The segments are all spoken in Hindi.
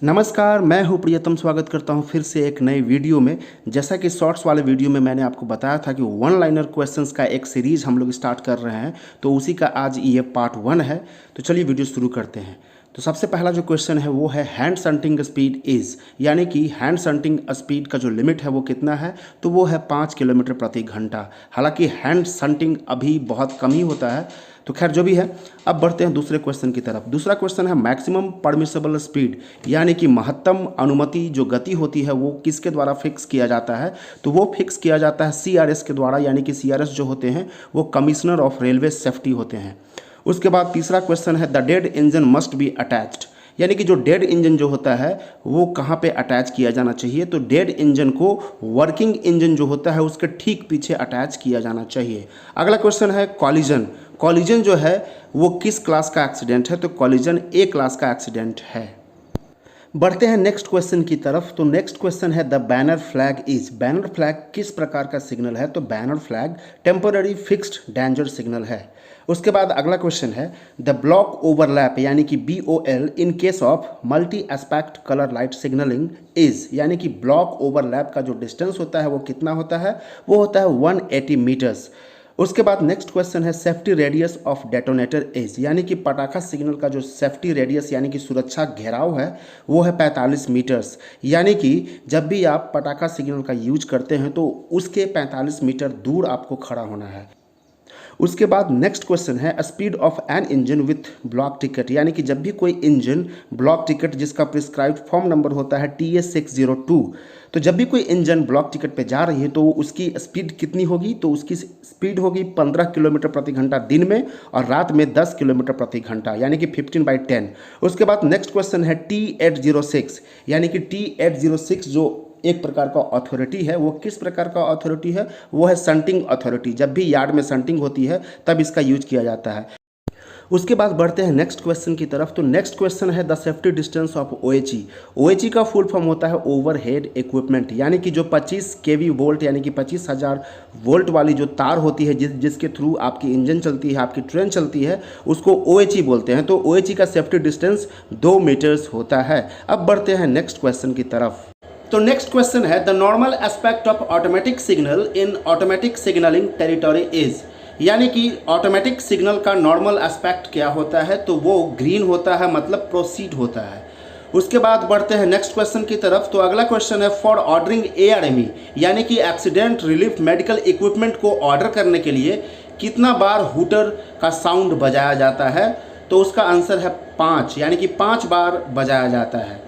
नमस्कार, मैं हूं प्रियतम। स्वागत करता हूं फिर से एक नए वीडियो में। जैसा कि शॉर्ट्स वाले वीडियो में मैंने आपको बताया था कि वन लाइनर क्वेश्चंस का एक सीरीज़ हम लोग स्टार्ट कर रहे हैं, तो उसी का आज ये पार्ट 1 है। तो चलिए वीडियो शुरू करते हैं। तो सबसे पहला जो क्वेश्चन है वो है हैंड संटिंग स्पीड इज़, यानी कि हैंड संटिंग स्पीड का जो लिमिट है वो कितना है, तो वो है 5 किलोमीटर प्रति घंटा। हालांकि हैंड संटिंग अभी बहुत कम ही होता है, तो खैर जो भी है। अब बढ़ते हैं दूसरे क्वेश्चन की तरफ। दूसरा क्वेश्चन है मैक्सिमम परमिसेबल स्पीड, यानी कि महत्तम अनुमति जो गति होती है वो किसके द्वारा फिक्स किया जाता है, तो वो फिक्स किया जाता है सीआरएस के द्वारा, यानी कि सीआरएस जो होते हैं वो कमिश्नर ऑफ रेलवे सेफ्टी होते हैं। उसके बाद तीसरा क्वेश्चन है the dead engine must be attached, यानी कि जो डेड इंजन जो होता है वो कहाँ पे अटैच किया जाना चाहिए, तो डेड इंजन को वर्किंग इंजन जो होता है उसके ठीक पीछे अटैच किया जाना चाहिए। अगला क्वेश्चन है कॉलिजन। कॉलिजन जो है वो किस क्लास का एक्सीडेंट है, तो कॉलिजन ए क्लास का एक्सीडेंट है। बढ़ते हैं नेक्स्ट क्वेश्चन की तरफ। तो नेक्स्ट क्वेश्चन है the banner flag is, banner flag किस प्रकार का सिग्नल है, तो banner flag temporary fixed danger signal है। उसके बाद अगला क्वेश्चन है द ब्लॉक ओवरलैप, यानी कि BOL in case of multi aspect colour light signalling is, यानी कि ब्लॉक ओवरलैप का जो डिस्टेंस होता है वो कितना होता है, वो होता है 180 मीटर्स। उसके बाद नेक्स्ट क्वेश्चन है safety radius of detonator is, यानी कि पटाखा सिग्नल का जो सेफ्टी रेडियस यानी कि सुरक्षा घेराव है वो है 45 मीटर्स, यानी कि जब भी आप पटाखा सिग्नल का यूज करते हैं तो उसके 45 मीटर दूर आपको खड़ा होना है। उसके बाद नेक्स्ट क्वेश्चन है speed of an engine with block ticket, यानी कि जब भी कोई इंजन ब्लॉक टिकट जिसका प्रिस्क्राइब्ड फॉर्म नंबर होता है TS602, तो जब भी कोई इंजन ब्लॉक टिकट पे जा रही है तो उसकी स्पीड कितनी होगी, तो उसकी स्पीड होगी 15 किलोमीटर प्रति घंटा दिन में और रात में 10 किलोमीटर प्रति घंटा, यानी कि 15/10। उसके बाद नेक्स्ट क्वेश्चन है T806, यानी कि T806 जो एक प्रकार का अथॉरिटी है, वो किस प्रकार का अथॉरिटी है, वो है संटिंग अथॉरिटी। जब भी यार्ड में संटिंग होती है तब इसका यूज किया जाता है। उसके बाद बढ़ते हैं नेक्स्ट क्वेश्चन की तरफ। तो नेक्स्ट क्वेश्चन है the safety distance of OHE। OHE का फुल फॉर्म होता है ओवरहेड इक्विपमेंट, यानी कि जो 25 kV वोल्ट यानी कि 25,000 वोल्ट वाली जो तार होती है जिसके थ्रू आपकी इंजन चलती है, आपकी ट्रेन चलती है, उसको OHE बोलते हैं। तो OHE का सेफ्टी डिस्टेंस 2 मीटर्स होता है। अब बढ़ते हैं नेक्स्ट क्वेश्चन की तरफ। तो नेक्स्ट क्वेश्चन है the normal aspect of automatic signal in automatic signalling territory is, यानी कि ऑटोमेटिक सिग्नल का नॉर्मल एस्पेक्ट क्या होता है, तो वो ग्रीन होता है, मतलब प्रोसीड होता है। उसके बाद बढ़ते हैं नेक्स्ट क्वेश्चन की तरफ। तो अगला क्वेश्चन है फॉर ऑर्डरिंग ARME, यानी कि एक्सीडेंट रिलीफ मेडिकल इक्विपमेंट को ऑर्डर करने के लिए कितना बार हूटर का साउंड बजाया जाता है, तो उसका आंसर है 5, यानी कि 5 बार बजाया जाता है।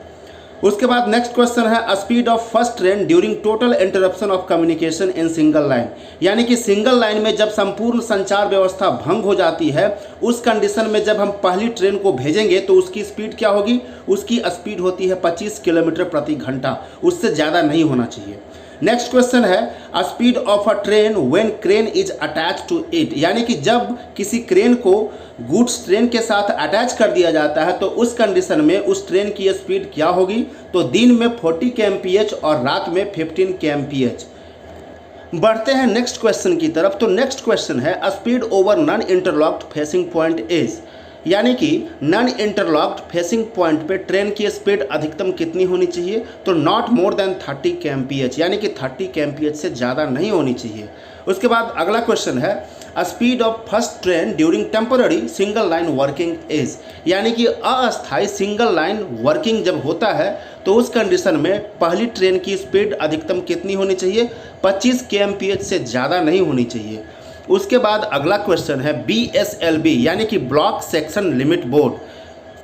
उसके बाद नेक्स्ट क्वेश्चन है speed of first train during total interruption of communication in single line, यानी कि सिंगल लाइन में जब संपूर्ण संचार व्यवस्था भंग हो जाती है उस कंडीशन में जब हम पहली ट्रेन को भेजेंगे तो उसकी स्पीड क्या होगी, उसकी स्पीड होती है 25 किलोमीटर प्रति घंटा, उससे ज़्यादा नहीं होना चाहिए। नेक्स्ट क्वेश्चन है speed of a train when crane is attach to it, यानी कि जब किसी क्रेन को गुड्स ट्रेन के साथ अटैच कर दिया जाता है तो उस कंडीशन में उस ट्रेन की स्पीड क्या होगी, तो दिन में 40 kmph और रात में 15 kmph। बढ़ते हैं नेक्स्ट क्वेश्चन की तरफ। तो नेक्स्ट क्वेश्चन है speed over non interlocked facing point is, यानी कि नॉन इंटरलॉक्ड फेसिंग पॉइंट पे ट्रेन की स्पीड अधिकतम कितनी होनी चाहिए, तो नॉट मोर देन 30 kmph, यानी कि 30 kmph से ज़्यादा नहीं होनी चाहिए। उसके बाद अगला क्वेश्चन है speed of first train during temporary single line working is, यानी कि अस्थायी सिंगल लाइन वर्किंग जब होता है तो उस कंडीशन में पहली ट्रेन की स्पीड अधिकतम कितनी होनी चाहिए, 25 kmph से ज़्यादा नहीं होनी चाहिए। उसके बाद अगला क्वेश्चन है BSLB, यानी कि block section limit board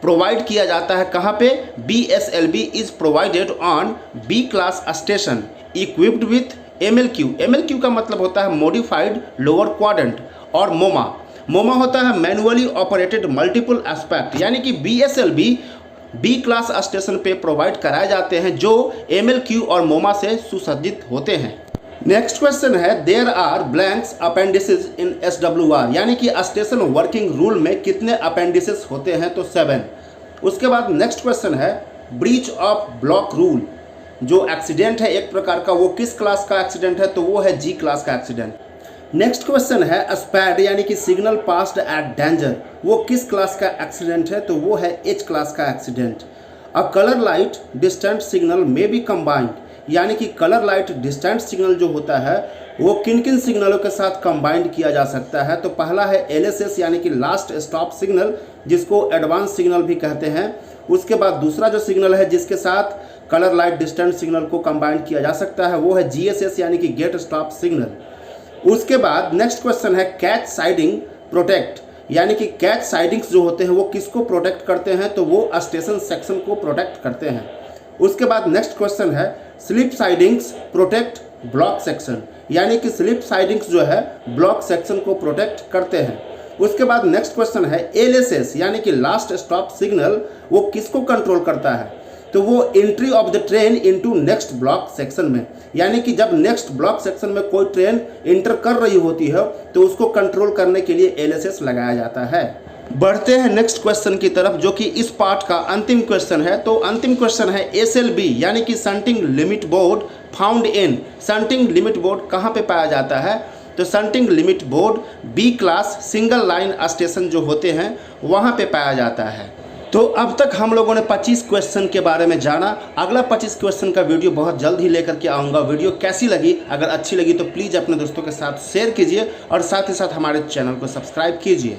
provide किया जाता है कहाँ पे, BSLB is provided on B class station equipped with MLQ का मतलब होता है मॉडिफाइड लोअर क्वाड्रेंट, और मोमा होता है मैनुअली ऑपरेटेड मल्टीपल एस्पेक्ट, यानी कि BSLB B क्लास स्टेशन पे प्रोवाइड कराए जाते हैं जो MLQ और मोमा से सुसज्जित होते हैं। नेक्स्ट क्वेश्चन है there are blanks appendices in SWR, यानी कि स्टेशन वर्किंग रूल में कितने अपेंडिसेस होते हैं, तो 7। उसके बाद नेक्स्ट क्वेश्चन है ब्रीच ऑफ ब्लॉक रूल, जो एक्सीडेंट है एक प्रकार का, वो किस क्लास का एक्सीडेंट है, तो वो है G क्लास का एक्सीडेंट। नेक्स्ट क्वेश्चन है स्पैड, यानी कि सिग्नल पास्ड एट डेंजर, वो किस क्लास का एक्सीडेंट है, तो वो है H क्लास का एक्सीडेंट। अ कलर लाइट डिस्टेंट सिग्नल में बी कंबाइंड, यानी कि कलर लाइट डिस्टेंट सिग्नल जो होता है वो किन किन सिग्नलों के साथ कंबाइंड किया जा सकता है। तो पहला है LSS यानी कि लास्ट स्टॉप सिग्नल, जिसको एडवांस सिग्नल भी कहते हैं। उसके बाद दूसरा जो सिग्नल है जिसके साथ कलर लाइट डिस्टेंट सिग्नल को कंबाइंड किया जा सकता है वो है GSS यानी कि गेट स्टॉप सिग्नल। उसके बाद नेक्स्ट क्वेश्चन है कैच साइडिंग प्रोटेक्ट, यानी कि कैच साइडिंग्स जो होते हैं वो किसको प्रोटेक्ट करते हैं, तो वो स्टेशन सेक्शन को प्रोटेक्ट करते हैं। उसके बाद नेक्स्ट क्वेश्चन है slip sidings protect block section, यानी कि स्लिप साइडिंग्स जो है ब्लॉक सेक्शन को प्रोटेक्ट करते हैं। उसके बाद नेक्स्ट क्वेश्चन है LSS यानी कि लास्ट स्टॉप सिग्नल, वो किसको कंट्रोल करता है, तो वो entry of the train into next block section में, यानी कि जब नेक्स्ट ब्लॉक सेक्शन में कोई ट्रेन इंटर कर रही होती है तो उसको कंट्रोल करने के लिए LSS लगाया जाता है। बढ़ते हैं नेक्स्ट क्वेश्चन की तरफ, जो कि इस पार्ट का अंतिम क्वेश्चन है। तो अंतिम क्वेश्चन है SLB यानी कि shunting limit board found in, shunting limit board कहाँ पे पाया जाता है, तो shunting limit board B class single line station जो होते हैं वहाँ पे पाया जाता है। तो अब तक हम लोगों ने 25 क्वेश्चन के बारे में जाना। अगला 25 क्वेश्चन का वीडियो बहुत जल्द ही लेकर के आऊँगा। वीडियो कैसी लगी, अगर अच्छी लगी तो प्लीज़ अपने दोस्तों के साथ शेयर कीजिए और साथ ही साथ हमारे चैनल को सब्सक्राइब कीजिए।